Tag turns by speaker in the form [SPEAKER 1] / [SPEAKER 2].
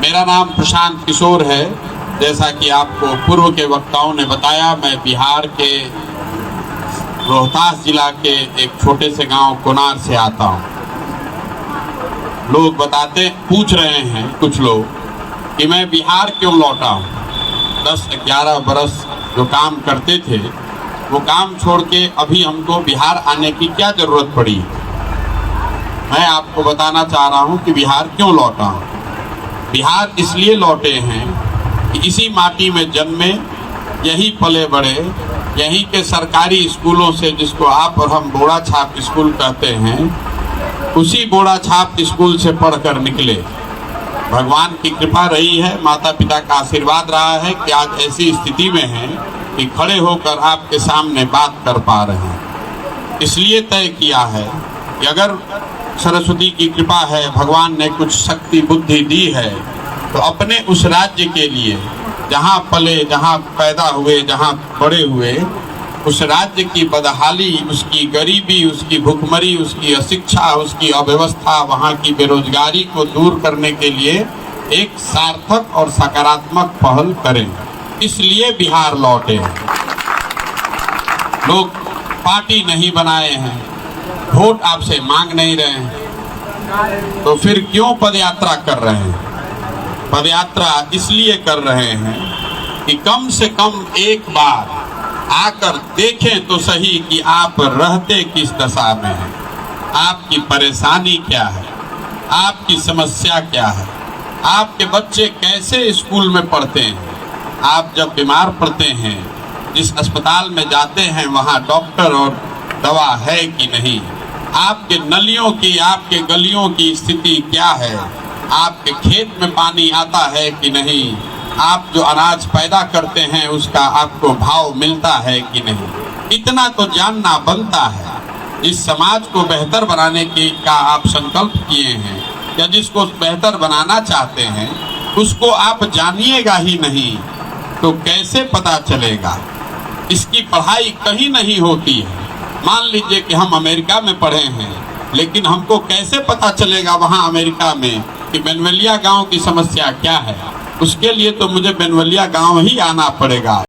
[SPEAKER 1] मेरा नाम प्रशांत किशोर है। जैसा कि आपको पूर्व के वक्ताओं ने बताया, मैं बिहार के रोहतास जिला के एक छोटे से गांव कोनार से आता हूं। लोग पूछ रहे हैं कुछ लोग कि मैं बिहार क्यों लौटा हूं। 10-11 बरस जो काम करते थे वो काम छोड़ के अभी हमको बिहार आने की क्या जरूरत पड़ी। मैं आपको बताना चाह रहा हूं कि बिहार क्यों लौटा हूं। बिहार इसलिए लौटे हैं कि इसी माटी में जन्मे, यही पले बड़े, यहीं के सरकारी स्कूलों से, जिसको आप और हम बोड़ा छाप स्कूल कहते हैं, उसी बोड़ा छाप स्कूल से पढ़कर निकले। भगवान की कृपा रही है, माता पिता का आशीर्वाद रहा है कि आज ऐसी स्थिति में हैं कि खड़े होकर आपके सामने बात कर पा रहे हैं। इसलिए तय किया है कि अगर सरस्वती की कृपा है, भगवान ने कुछ शक्ति बुद्धि दी है, तो अपने उस राज्य के लिए जहाँ पले, जहाँ पैदा हुए, जहाँ बड़े हुए, उस राज्य की बदहाली, उसकी गरीबी, उसकी भुखमरी, उसकी अशिक्षा, उसकी अव्यवस्था, वहाँ की बेरोजगारी को दूर करने के लिए एक सार्थक और सकारात्मक पहल करें। इसलिए बिहार लौटे। लोग पार्टी नहीं बनाए हैं, वोट आपसे मांग नहीं रहे हैं, तो फिर क्यों पदयात्रा कर रहे हैं। पदयात्रा इसलिए कर रहे हैं कि कम से कम एक बार आकर देखें तो सही कि आप रहते किस दशा में हैं, आपकी परेशानी क्या है, आपकी समस्या क्या है, आपके बच्चे कैसे स्कूल में पढ़ते हैं। आप जब बीमार पड़ते हैं, जिस अस्पताल में जाते हैं, वहाँ डॉक्टर और दवा है कि नहीं, आपके नलियों की, आपके गलियों की स्थिति क्या है, आपके खेत में पानी आता है कि नहीं, आप जो अनाज पैदा करते हैं उसका आपको भाव मिलता है कि नहीं। इतना तो जानना बनता है। इस समाज को बेहतर बनाने का आप संकल्प किए हैं या जिसको बेहतर बनाना चाहते हैं उसको आप जानिएगा ही नहीं तो कैसे पता चलेगा। इसकी पढ़ाई कहीं नहीं होती है। मान लीजिए कि हम अमेरिका में पढ़े हैं, लेकिन हमको कैसे पता चलेगा वहाँ अमेरिका में कि बेनवलिया गांव की समस्या क्या है। उसके लिए तो मुझे बेनवलिया गांव ही आना पड़ेगा।